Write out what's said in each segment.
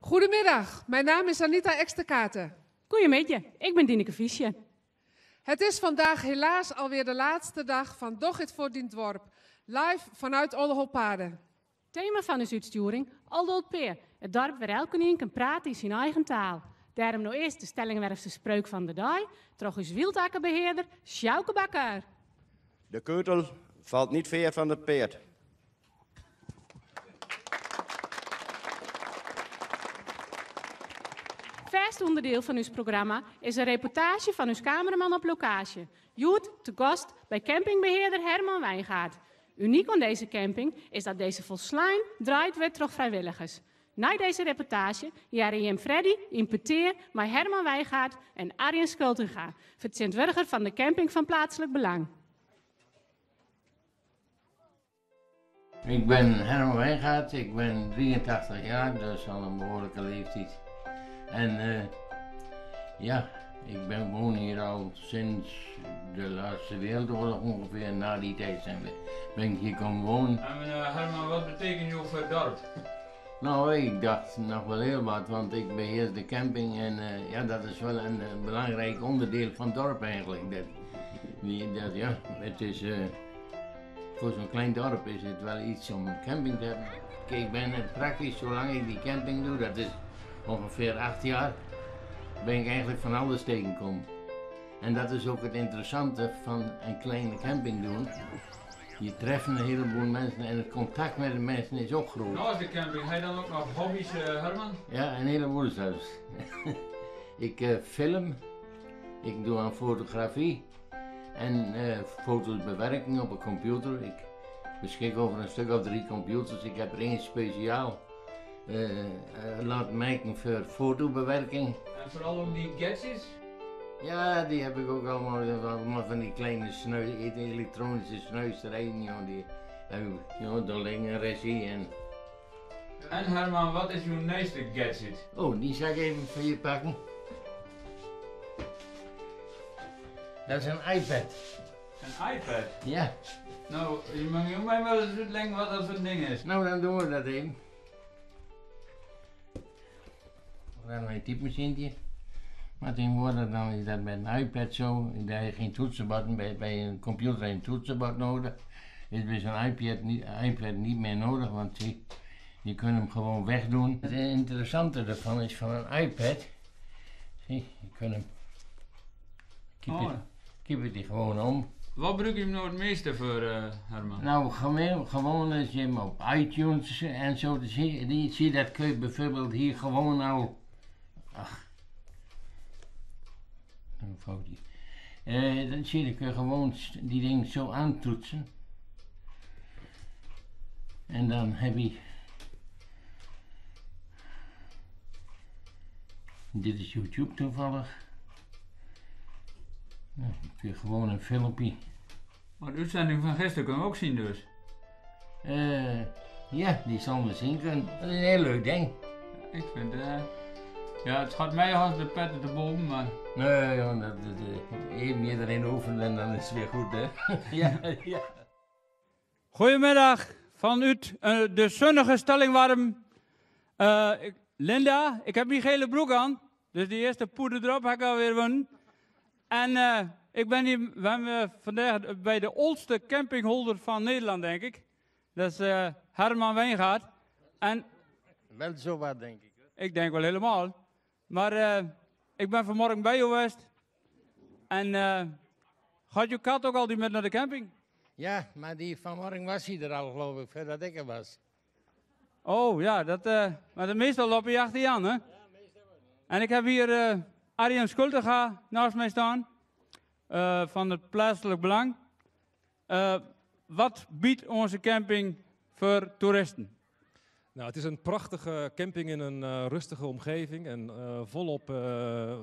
Goedemiddag, mijn naam is Anita Eksterkaten. Goedemiddag, ik ben Dineke Fiesje. Het is vandaag helaas alweer de laatste dag van Doch het voor dien dorp, live vanuit Olleholpade. Thema van de uitsturing, Aldo het Peer. Het dorp waar elke een kan praten in zijn eigen taal. Daarom nou eerst de stellingwerfse spreuk van de dag, terug is wildakkerbeheerder Sjouke Bakker. De keutel valt niet ver van het peert. Vast onderdeel van ons programma is een reportage van ons cameraman op locatie. Joet te gast bij campingbeheerder Herman Wijngaard. Uniek aan deze camping is dat deze volslijn draait werd door vrijwilligers. Na deze reportage jaren Jem Freddy in Peteer met Herman Wijngaard en Arjen Skultinga, vertegenwoordiger van de camping van plaatselijk belang. Ik ben Herman Wijngaard, ik ben 83 jaar, dus al een behoorlijke leeftijd. En ik woon hier al sinds de laatste wereldoorlog ongeveer. Na die tijd ben ik hier komen wonen. En Herman, wat betekent jou voor het dorp? Nou, ik dacht nog wel heel wat, want ik beheer de camping en dat is wel een belangrijk onderdeel van het dorp eigenlijk. Het is, voor zo'n klein dorp is het wel iets om een camping te hebben. Kijk, ik ben praktisch, zolang ik die camping doe, dat is ongeveer 8 jaar, ben ik eigenlijk van alles tegengekomen. En dat is ook het interessante van een kleine camping doen. Je treft een heleboel mensen en het contact met de mensen is ook groot. Naast de camping, heb je dan ook nog hobby's, Herman? Ja, een heleboel zelfs. Ik film, ik doe aan fotografie en foto's bewerking op een computer. Ik beschik over een stuk of 3 computers. Ik heb er 1 speciaal laten maken voor fotobewerking. En vooral ook die gadgets? Ja, die heb ik ook allemaal van die kleine elektronische snuisterijen, die door Lingen regie en... En Herman, wat is uw nieuwste gadget? Oh, die zal ik even voor je pakken. Dat is een iPad. Een iPad? Ja. Nou, je mag mij wel eens uitleggen wat dat voor een ding is. Nou, dan doen we dat even. We gaan naar een typemachientje. Maar tegenwoordig dan is dat met een iPad zo, daar heb je geen toetsenbord, bij een computer heb je een toetsenbord nodig. Is bij zo'n iPad niet meer nodig, want je kunt hem gewoon wegdoen. Het interessante ervan is van een iPad, zie, je kunt hem, keep die gewoon om. Wat gebruik je hem nou het meeste voor, Herman? Nou, gewoon als je hem op iTunes en zo te zien, dat kun je bijvoorbeeld hier gewoon al... Een foutje. Dan kun je gewoon die dingen zo aantoetsen. En dan heb je... Dit is YouTube toevallig. Nou, dan kun je gewoon een filmpje. Maar de uitzending van gisteren kunnen we ook zien dus. Ja, die zal we zien kunnen. Dat is een heel leuk ding. Ik vind ja, het gaat mij als de pet te boven, maar... Nee, joh, dat even meer erin oefenen en dan is het weer goed, hè. ja. Goedemiddag vanuit de zonnige Stellingwarm. Linda, ik heb die gele broek aan, dus die eerste poeder erop heb ik alweer gewonnen. En ik ben hier vandaag bij de oudste campingholder van Nederland, denk ik. Dat is Herman Wijngaard. En wel zo wat, denk ik. Ik denk wel helemaal. Maar ik ben vanmorgen bij jou geweest. En gaat je kat ook al die met naar de camping? Ja, maar die vanmorgen was hij er al, geloof ik, voordat ik er was. Oh ja, maar meestal loop je achter je aan, hè? Ja, meestal wel. En ik heb hier Arjen Skultinga naast mij staan. Van het plaatselijk belang. Wat biedt onze camping voor toeristen? Nou, het is een prachtige camping in een rustige omgeving en volop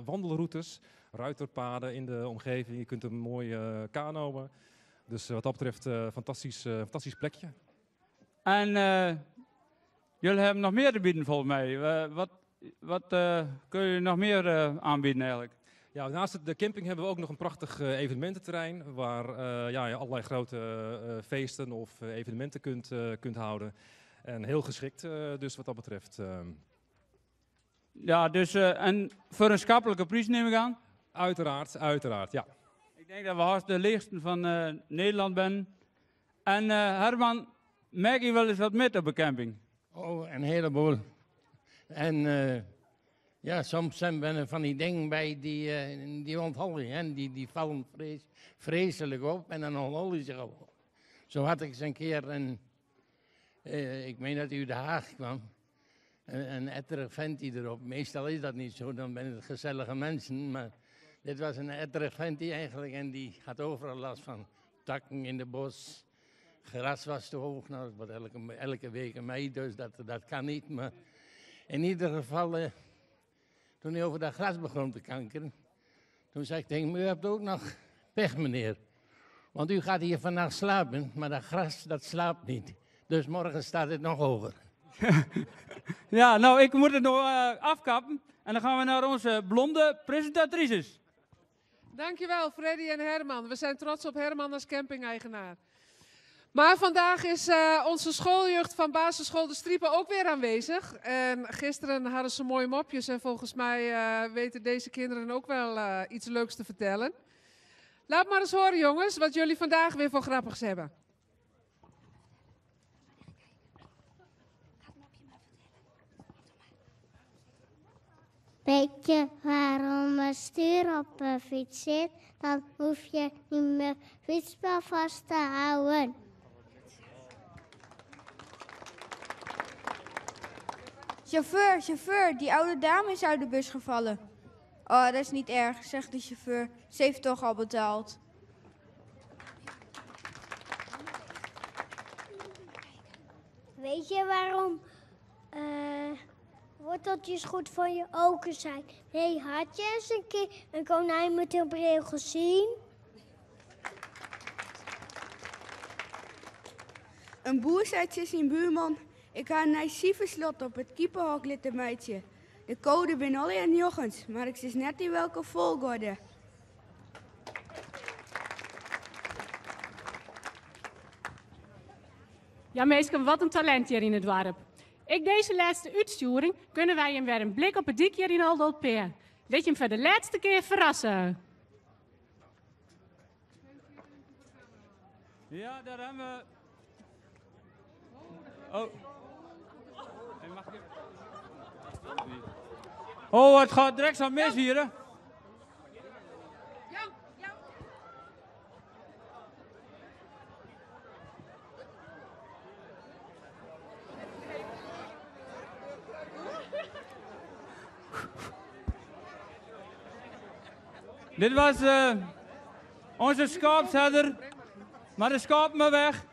wandelroutes, ruiterpaden in de omgeving. Je kunt een mooi kanoën. Dus wat dat betreft fantastisch plekje. En jullie hebben nog meer te bieden volgens mij. Wat kun je nog meer aanbieden eigenlijk? Ja, naast de camping hebben we ook nog een prachtig evenemententerrein waar je allerlei grote feesten of evenementen kunt houden. En heel geschikt dus wat dat betreft. Ja, dus en voor een schappelijke prijs neem ik aan. Uiteraard, ja. Ik denk dat we haast de leegste van Nederland zijn. En Herman, merk je wel eens wat met op een camping? Oh, een heleboel. En ja, soms zijn er van die dingen bij die onthouden. En die vallen vreselijk op en dan onthouden ze zich al. Zo had ik eens een keer, ik meen dat u uit Den Haag kwam, een etterig ventje erop. Meestal is dat niet zo, dan zijn het gezellige mensen. Maar dit was een etterig ventje eigenlijk en die had overal last van takken in de bos. Gras was te hoog, nou, dat wordt elke week een mei, dus dat kan niet. Maar in ieder geval, toen hij over dat gras begon te kankeren, toen zei ik tegen hem, u hebt ook nog pech, meneer. Want u gaat hier vannacht slapen, maar dat gras, dat slaapt niet. Dus morgen staat het nog hoger. Ja, nou, ik moet het nog afkappen. En dan gaan we naar onze blonde presentatrices. Dankjewel, Freddy en Herman. We zijn trots op Herman als camping-eigenaar. Maar vandaag is onze schooljeugd van basisschool De Striepen ook weer aanwezig. En gisteren hadden ze mooie mopjes en volgens mij weten deze kinderen ook wel iets leuks te vertellen. Laat maar eens horen, jongens, wat jullie vandaag weer voor grappigs hebben. Weet je waarom een stuur op een fiets zit? Dan hoef je niet meer fietsbel vast te houden. Chauffeur, die oude dame is uit de bus gevallen. Oh, dat is niet erg, zegt de chauffeur. Ze heeft toch al betaald. Weet je waarom worteltjes goed voor je ogen zijn? Nee, had je eens een keer een konijn met een bril gezien? Een boer zei tegen zijn buurman: ik ga een naive slot op het kiepenhok litten meidje. De code ben al in jochens, maar ik zie net in welke volgorde. Ja, meestal, wat een talent hier in het dorp. Ik deze laatste uitsturing kunnen wij hem weer een blik op het dik hier in Oldolpeer. Laat je hem voor de laatste keer verrassen. Ja, daar hebben we... Oh. Hey, mag ik... Oh, het gaat direct zo mis hier, hè? Dit was onze schaapsherder, maar de schaap me weg.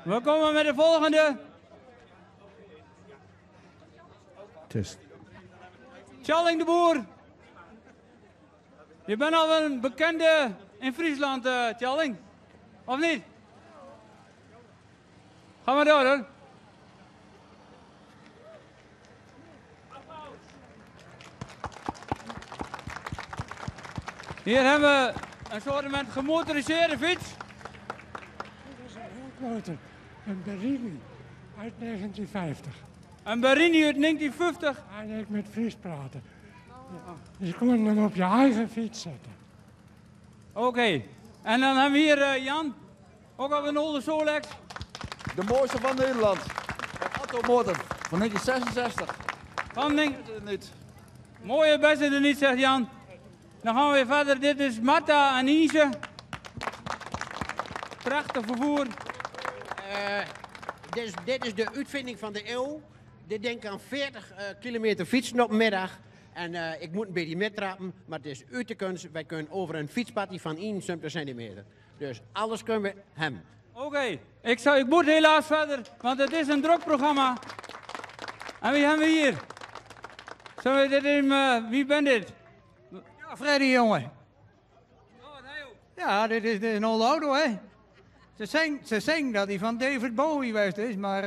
We komen met de volgende. Test. Tjalling de Boer. Je bent al een bekende in Friesland, Tjalling. Of niet? Ga maar door, hoor. Hier hebben we een soort met gemotoriseerde fiets. Een Berini uit 1950. Een Berini uit 1950. Hij ik met Fries praten. Dus je kon hem op je eigen fiets zetten. Oké. En dan hebben we hier Jan. Ook op een oude Solex. De mooiste van Nederland. Een automotor van 1966. Van mooie beste er niet, zegt Jan. Dan gaan we weer verder. Dit is Marta en Ise. Prachtig vervoer. Dit is de uitvinding van de eeuw. Dit denk aan 40 kilometer fietsen op middag. En ik moet een beetje metrappen, maar het is uit de kunst. Wij kunnen over een fietspad van 71 centimeter. Dus alles kunnen we hem. Oké, ik moet helaas verder, want het is een druk programma. En wie hebben we hier? Zullen we dit in, wie bent dit? Ja, Freddy, jongen. Ja, dit is een oude auto, hè. Ze zeggen dat hij van David Bowie geweest is, maar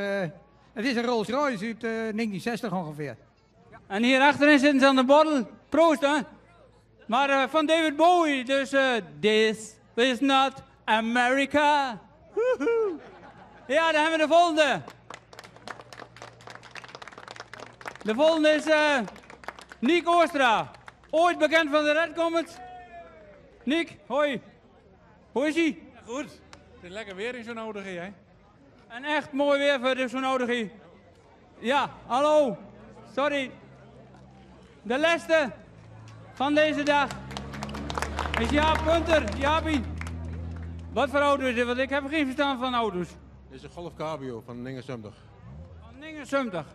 het is een Rolls Royce uit 1960 ongeveer. En hier achterin zitten ze aan de bordel. Proost, hè. Maar van David Bowie, dus this is not America. Ja, dan hebben we de volgende. De volgende is Niek Oorstra. Ooit bekend van de Red Comets. Niek, hoi. Hoe is ie? Ja, goed. Het is lekker weer in zo'n nodige, hè? En echt mooi weer voor zo'n nodige. Ja, hallo. Sorry. De laatste van deze dag is Jaap Punter. Jaapie. Wat voor auto is dit? Want ik heb geen verstand van auto's. Dit is een Golf Cabrio van 79. Van 79.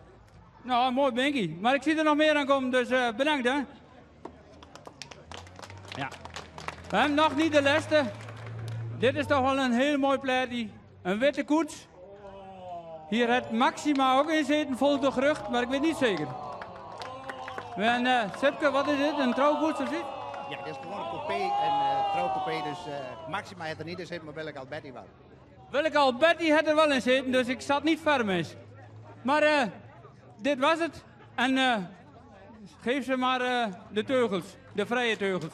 Nou, mooi binkie. Maar ik zie er nog meer aan komen, dus bedankt hè. Ja. We hebben nog niet de laatste. Dit is toch wel een heel mooi plaatje. Een witte koets. Hier het Maxima ook in zitten, vol de gerucht, maar ik weet niet zeker. En Sipke, wat is dit? Een trouwkoets of zoiets? Ja, dit is gewoon een coupé, een trouwcoupé, dus Maxima heeft er niet in zitten, maar Willeke Alberti wel. Willeke Alberti had er wel in zitten, dus ik zat niet ver mis. Maar dit was het. En geef ze maar de teugels, de vrije teugels.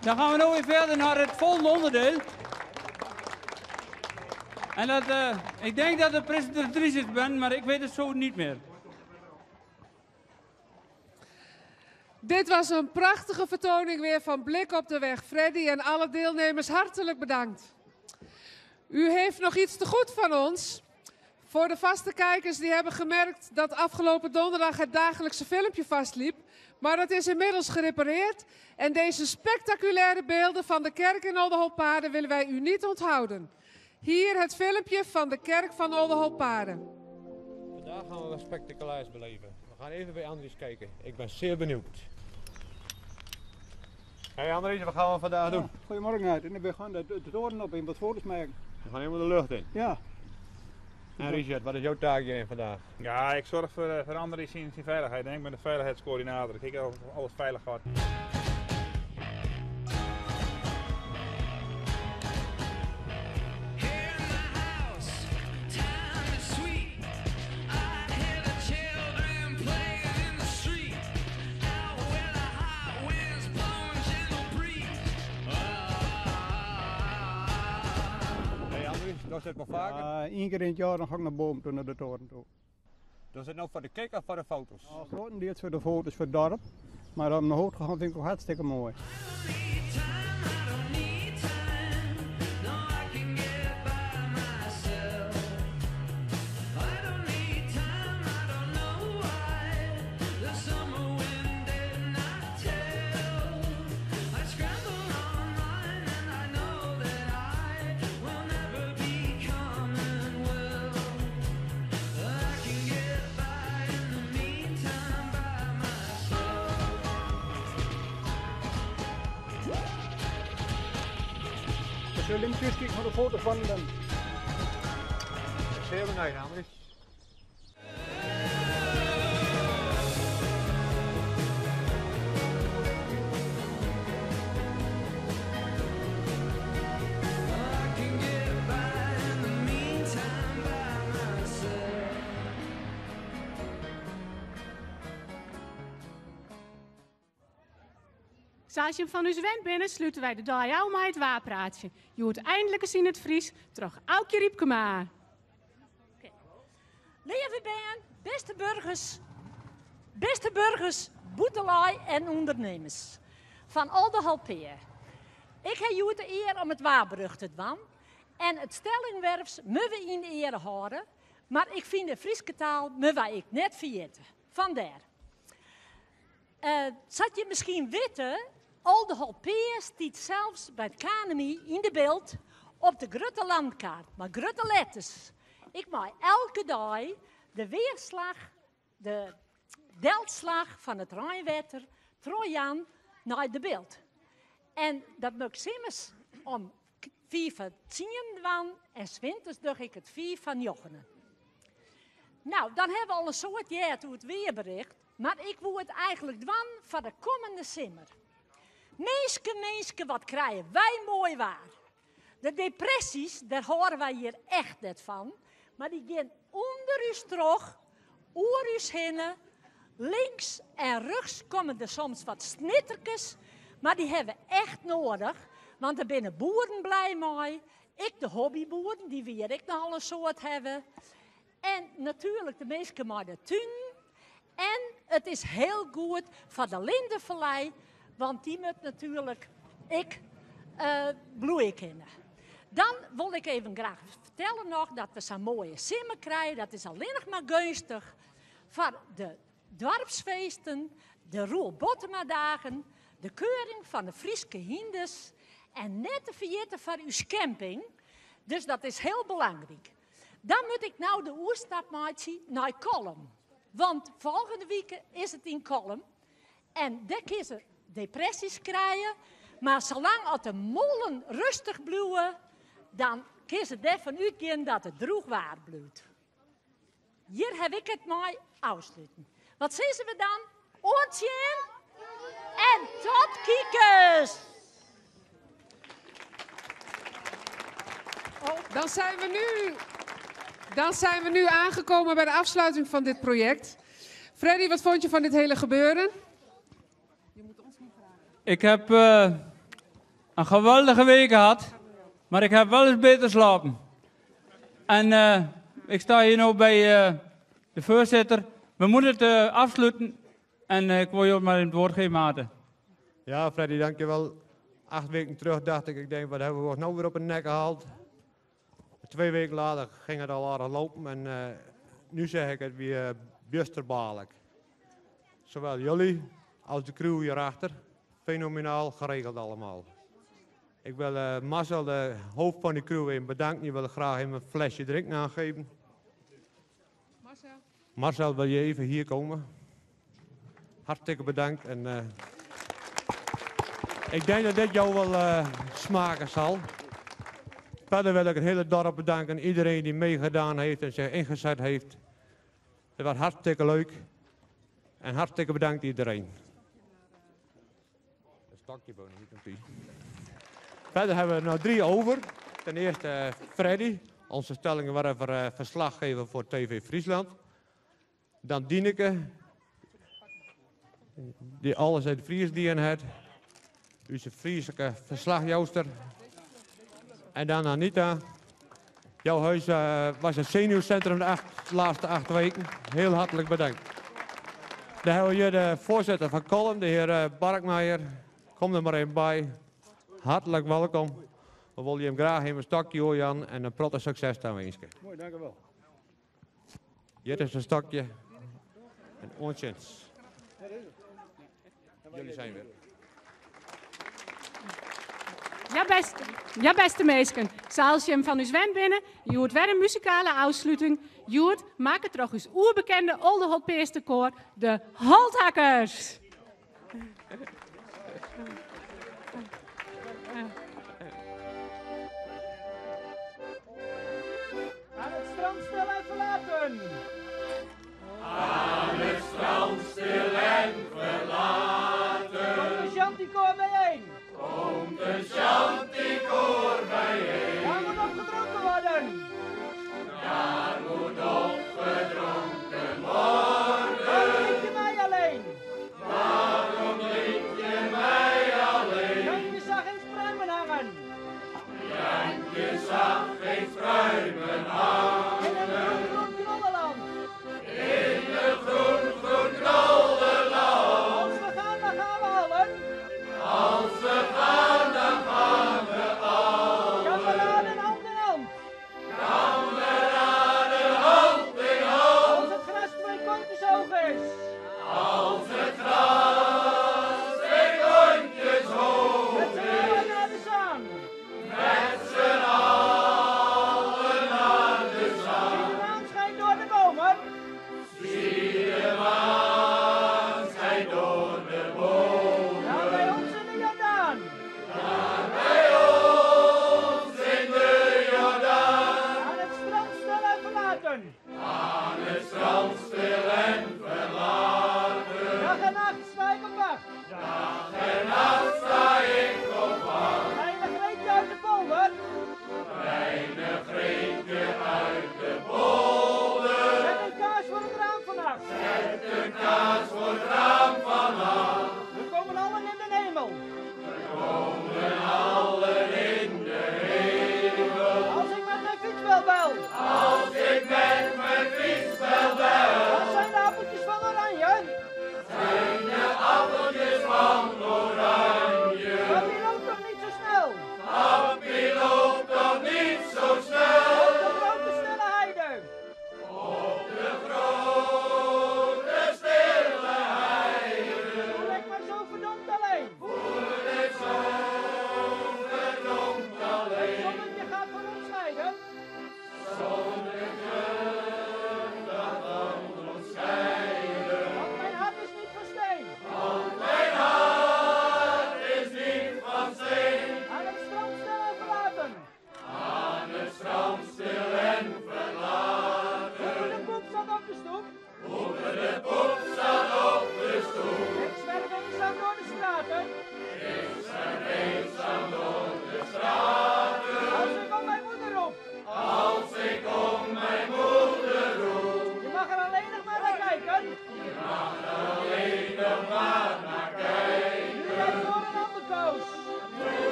Dan gaan we nu weer verder naar het volgende onderdeel. En dat, ik denk dat de presentatrice ben, maar ik weet het zo niet meer. Dit was een prachtige vertoning weer van Blik op de Weg. Freddy en alle deelnemers hartelijk bedankt. U heeft nog iets te goed van ons. Voor de vaste kijkers die hebben gemerkt dat afgelopen donderdag het dagelijkse filmpje vastliep. Maar dat is inmiddels gerepareerd. En deze spectaculaire beelden van de kerk in Oldenhoop-Paarden willen wij u niet onthouden. Hier het filmpje van de kerk van Oldenhoop-Paarden. Vandaag gaan we wat spectaculairs beleven. We gaan even bij Andries kijken. Ik ben zeer benieuwd. Hey Andries, wat gaan we vandaag doen? Goedemorgen uit. En we gaan de toren op in wat foto's maken. We gaan helemaal de lucht in. Ja. En Richard, wat is jouw taak hierin vandaag? Ja, ik zorg voor Andries in zijn veiligheid. Ik ben de veiligheidscoördinator. Ik kijk of alles veilig gaat. Dat zit nog vaker? 1 keer in het jaar dan ga ik naar boven toe, naar de toren toe. Dat zit nou voor de kick of voor de foto's? Grotendeels voor de foto's voor het dorp. Maar om naar hoog te gaan vind ik ook hartstikke mooi. Zullen we even kijken naar de foto van hem? Zeer benieuwd, Andries. Zoals je hem van u gewend bent, sluiten wij de dag jou met het waapraadje. Je hoort eindelijk eens in het Fries, terug Aukje Riepkema. Lieve Ben, beste burgers, boetelui en ondernemers van Oldenhoop-Peer. Ik heb jullie de eer om het waarbrug te doen en het stellingwerfs moeten we in de ere houden, maar ik vind de Frieske taal moeten ik net vergeten. Vandaar. Zat je misschien weten, Oldenhoop-Peer stiet zelfs bij het KNMI in de beeld op de grote landkaart, maar grote letters. Ik maak elke dag de weerslag, de deltslag van het Rijnwater, Trojan, naar de beeld. En dat moet ik immers om 4 van 10 doen en 's winters doe ik het 4 van 9. Nou, dan hebben we al een soort jaar toe het weerbericht, maar ik wil het eigenlijk doen voor de komende zomer. Meeske, wat krijgen wij mooi waar. De depressies, daar horen wij hier echt net van. Maar die gaan onder uw stroog, oer uw hinnen. Links en rechts komen er soms wat snittertjes. Maar die hebben we echt nodig. Want er binnen boeren blij mee. Ik de hobbyboeren, die weer ik nogal een soort hebben. En natuurlijk de mensen met de tuin. En het is heel goed voor de lindenvallei, want die moet natuurlijk bloeien kennen. Dan wil ik even graag vertellen nog dat we zo'n mooie simmen krijgen. Dat is alleen nog maar gunstig voor de dorpsfeesten, de Roel Bottema-dagen, de keuring van de Frieske Hindes en net te vergeten van uw camping. Dus dat is heel belangrijk. Dan moet ik nou de oerstap maken naar Kolm. Want volgende week is het in Kolm. En daar kun je depressies krijgen. Maar zolang als de molen rustig blijven, dan kun je ervan uitgaan dat het droog waar blijft. Hier heb ik het mooi afsluiten. Wat zeggen we dan? Oortje en tot kiekers! Dan zijn we nu aangekomen bij de afsluiting van dit project. Freddy, wat vond je van dit hele gebeuren? Ik heb een geweldige week gehad, maar ik heb wel eens beter slapen. En ik sta hier nu bij de voorzitter. We moeten het afsluiten en ik wil je ook maar in het woord geven, Maarten. Ja, Freddy, dankjewel. 8 weken terug dacht ik denk, wat hebben we ons nou weer op een nek gehaald? 2 weken later ging het al aardig lopen en nu zeg ik het weer busterbaarlijk. Zowel jullie als de crew hierachter, fenomenaal geregeld allemaal. Ik wil Marcel, de hoofd van die crew, even bedanken. Die wil graag even een flesje drinken aangeven. Marcel, wil je even hier komen? Hartstikke bedankt. En, ik denk dat dit jou wel smaken zal. Verder wil ik het hele dorp bedanken. Iedereen die meegedaan heeft en zich ingezet heeft. Het was hartstikke leuk. En hartstikke bedankt iedereen. Een stokje boven, niet een pie. Verder hebben we er nog 3 over. Ten eerste Freddy, onze stellingen waren verslaggever voor TV Friesland. Dan Dieneke, die alles uit de Fries die had. Onze Friese verslagjouster. En dan Anita. Jouw huis was het zenuwcentrum de laatste 8 weken. Heel hartelijk bedankt. Dan hebben we hier de voorzitter van Kolm, de heer Barkmeijer. Kom er maar even bij. Hartelijk welkom. We willen je hem graag in een stokje hoor, Jan. En een protte succes dan wensen. Mooi, dank u wel. Hier is een stokje. En onchins. Jullie zijn weer. Ja, beste meisken. Zoals je hem van uw zwem binnen, je hoort weer een muzikale afsluiting. Joert, maak het toch eens oerbekende Oldeholtpeerste koor, de Holthakkers. Aan het strand stil en verlaten. Aan het strand stil en verlaten. Komt de Chanticoor bijeen. Komt de Chanticoor bijeen. Daar moet opgedronken worden. Daar moet opgedronken worden. Waarom liet je mij alleen? Waarom liet je mij alleen? Jankje zag geen pruimen hangen. Jankje zag geen pruimen hangen. In een groen knollenland. In een groen knollenland. Als we gaan, dan gaan we allen. Als we gaan, dan gaan we allen. Kameraden hand in hand. Kameraden hand in hand. Als het gras 2 kontjes hoog is. Als het gras 2 kontjes hoog Met z'n allen naar de zang. Met z'n allen naar de zang. Zie de maan schijnt door de bomen. Zie de maan schijnt door de bomen. Daar bij ons in de Jordaan. Daar bij ons in de Jordaan. Aan het strand stil en verlaten. Aan het strand stil en verlaten.